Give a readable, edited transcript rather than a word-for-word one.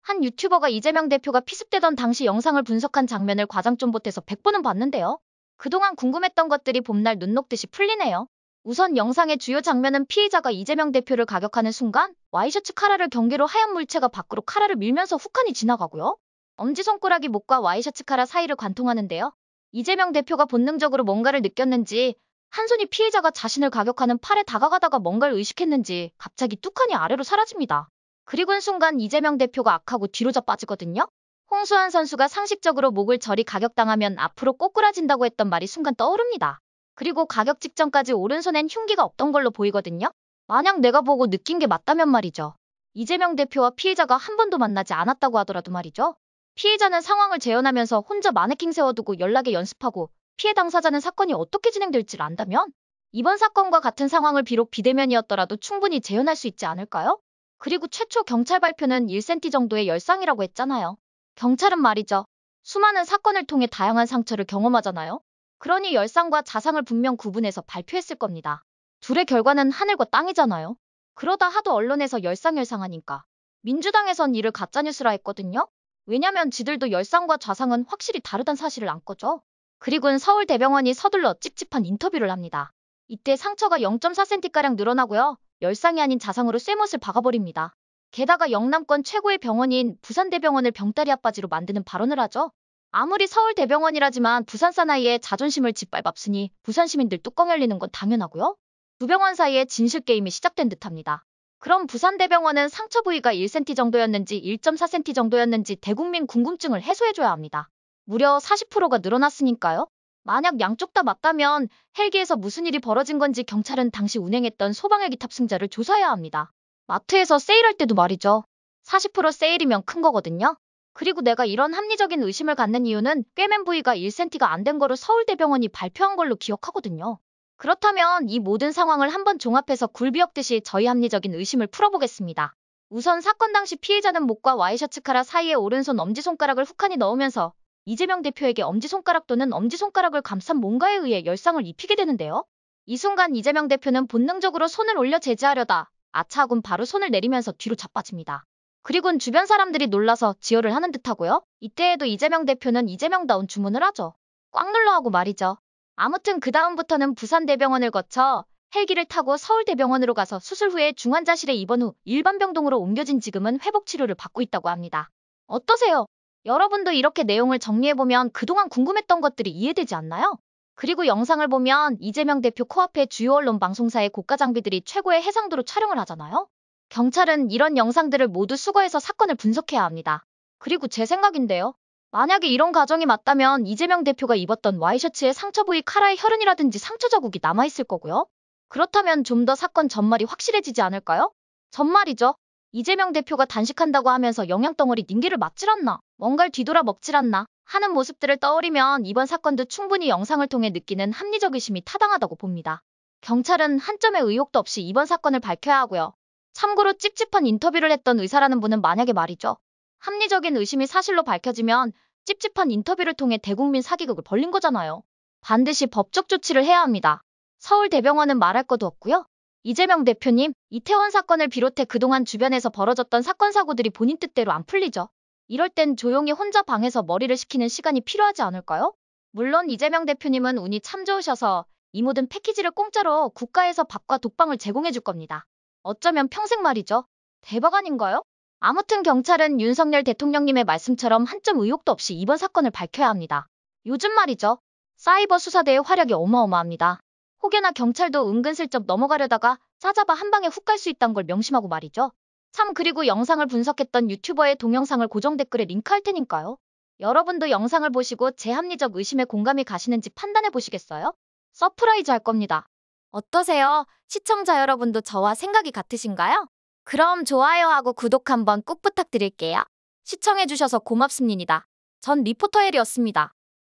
한 유튜버가 이재명 대표가 피습되던 당시 영상을 분석한 장면을 과장 좀 보태서 100번은 봤는데요. 그동안 궁금했던 것들이 봄날 눈 녹듯이 풀리네요. 우선 영상의 주요 장면은 피의자가 이재명 대표를 가격하는 순간 와이셔츠 카라를 경계로 하얀 물체가 밖으로 카라를 밀면서 훅하니 지나가고요. 엄지손가락이 목과 와이셔츠 카라 사이를 관통하는데요. 이재명 대표가 본능적으로 뭔가를 느꼈는지 한 손이 피의자가 자신을 가격하는 팔에 다가가다가 뭔가를 의식했는지 갑자기 뚝하니 아래로 사라집니다. 그리고는 순간 이재명 대표가 악하고 뒤로 자빠지거든요. 홍수환 선수가 상식적으로 목을 저리 가격당하면 앞으로 꼬꾸라진다고 했던 말이 순간 떠오릅니다. 그리고 가격 직전까지 오른손엔 흉기가 없던 걸로 보이거든요. 만약 내가 보고 느낀 게 맞다면 말이죠. 이재명 대표와 피해자가 한 번도 만나지 않았다고 하더라도 말이죠. 피해자는 상황을 재현하면서 혼자 마네킹 세워두고 연락에 연습하고 피해 당사자는 사건이 어떻게 진행될지를 안다면 이번 사건과 같은 상황을 비록 비대면이었더라도 충분히 재현할 수 있지 않을까요? 그리고 최초 경찰 발표는 1cm 정도의 열상이라고 했잖아요. 경찰은 말이죠. 수많은 사건을 통해 다양한 상처를 경험하잖아요. 그러니 열상과 자상을 분명 구분해서 발표했을 겁니다. 둘의 결과는 하늘과 땅이잖아요. 그러다 하도 언론에서 열상하니까 민주당에선 이를 가짜뉴스라 했거든요. 왜냐면 지들도 열상과 좌상은 확실히 다르단 사실을 안 꺼죠. 그리고는 서울대병원이 서둘러 찝찝한 인터뷰를 합니다. 이때 상처가 0.4cm가량 늘어나고요. 열상이 아닌 자상으로 쇠못을 박아버립니다. 게다가 영남권 최고의 병원인 부산대병원을 병다리 앞바지로 만드는 발언을 하죠. 아무리 서울대병원이라지만 부산 사나이의 자존심을 짓밟았으니 부산 시민들 뚜껑 열리는 건 당연하고요. 두 병원 사이에 진실게임이 시작된 듯합니다. 그럼 부산대병원은 상처 부위가 1cm 정도였는지 1.4cm 정도였는지 대국민 궁금증을 해소해줘야 합니다. 무려 40%가 늘어났으니까요. 만약 양쪽 다 맞다면 헬기에서 무슨 일이 벌어진 건지 경찰은 당시 운행했던 소방헬기 탑승자를 조사해야 합니다. 마트에서 세일할 때도 말이죠. 40% 세일이면 큰 거거든요. 그리고 내가 이런 합리적인 의심을 갖는 이유는 꿰맨 부위가 1cm가 안 된 거로 서울대병원이 발표한 걸로 기억하거든요. 그렇다면 이 모든 상황을 한번 종합해서 굴비역듯이 저희 합리적인 의심을 풀어보겠습니다. 우선 사건 당시 피해자는 목과 와이셔츠 카라 사이에 오른손 엄지손가락을 훅하니 넣으면서 이재명 대표에게 엄지손가락 또는 엄지손가락을 감싼 뭔가에 의해 열상을 입히게 되는데요. 이 순간 이재명 대표는 본능적으로 손을 올려 제지하려다 아차 하곤 바로 손을 내리면서 뒤로 자빠집니다. 그리고는 주변 사람들이 놀라서 지혈을 하는 듯하고요. 이때에도 이재명 대표는 이재명다운 주문을 하죠. 꽉 눌러 하고 말이죠. 아무튼 그 다음부터는 부산대병원을 거쳐 헬기를 타고 서울대병원으로 가서 수술 후에 중환자실에 입원 후 일반 병동으로 옮겨진 지금은 회복치료를 받고 있다고 합니다. 어떠세요? 여러분도 이렇게 내용을 정리해보면 그동안 궁금했던 것들이 이해되지 않나요? 그리고 영상을 보면 이재명 대표 코앞에 주요 언론 방송사의 고가 장비들이 최고의 해상도로 촬영을 하잖아요. 경찰은 이런 영상들을 모두 수거해서 사건을 분석해야 합니다. 그리고 제 생각인데요. 만약에 이런 가정이 맞다면 이재명 대표가 입었던 와이셔츠에 상처 부위 카라의 혈흔이라든지 상처 자국이 남아있을 거고요. 그렇다면 좀 더 사건 전말이 확실해지지 않을까요? 전말이죠. 이재명 대표가 단식한다고 하면서 영양덩어리 닌게를 맞질 않나, 뭔가를 뒤돌아 먹질 않나 하는 모습들을 떠올리면 이번 사건도 충분히 영상을 통해 느끼는 합리적 의심이 타당하다고 봅니다. 경찰은 한 점의 의혹도 없이 이번 사건을 밝혀야 하고요. 참고로 찝찝한 인터뷰를 했던 의사라는 분은 만약에 말이죠. 합리적인 의심이 사실로 밝혀지면 찝찝한 인터뷰를 통해 대국민 사기극을 벌린 거잖아요. 반드시 법적 조치를 해야 합니다. 서울대병원은 말할 것도 없고요. 이재명 대표님, 이태원 사건을 비롯해 그동안 주변에서 벌어졌던 사건 사고들이 본인 뜻대로 안 풀리죠. 이럴 땐 조용히 혼자 방에서 머리를 식히는 시간이 필요하지 않을까요? 물론 이재명 대표님은 운이 참 좋으셔서 이 모든 패키지를 공짜로 국가에서 밥과 독방을 제공해 줄 겁니다. 어쩌면 평생 말이죠. 대박 아닌가요? 아무튼 경찰은 윤석열 대통령님의 말씀처럼 한 점 의혹도 없이 이번 사건을 밝혀야 합니다. 요즘 말이죠. 사이버 수사대의 활약이 어마어마합니다. 혹여나 경찰도 은근슬쩍 넘어가려다가 싸잡아 한 방에 훅 갈 수 있다는 걸 명심하고 말이죠. 참 그리고 영상을 분석했던 유튜버의 동영상을 고정 댓글에 링크할 테니까요. 여러분도 영상을 보시고 제 합리적 의심에 공감이 가시는지 판단해 보시겠어요? 서프라이즈 할 겁니다. 어떠세요? 시청자 여러분도 저와 생각이 같으신가요? 그럼 좋아요하고 구독 한번 꼭 부탁드릴게요. 시청해주셔서 고맙습니다. 전 리포터 헬이었습니다.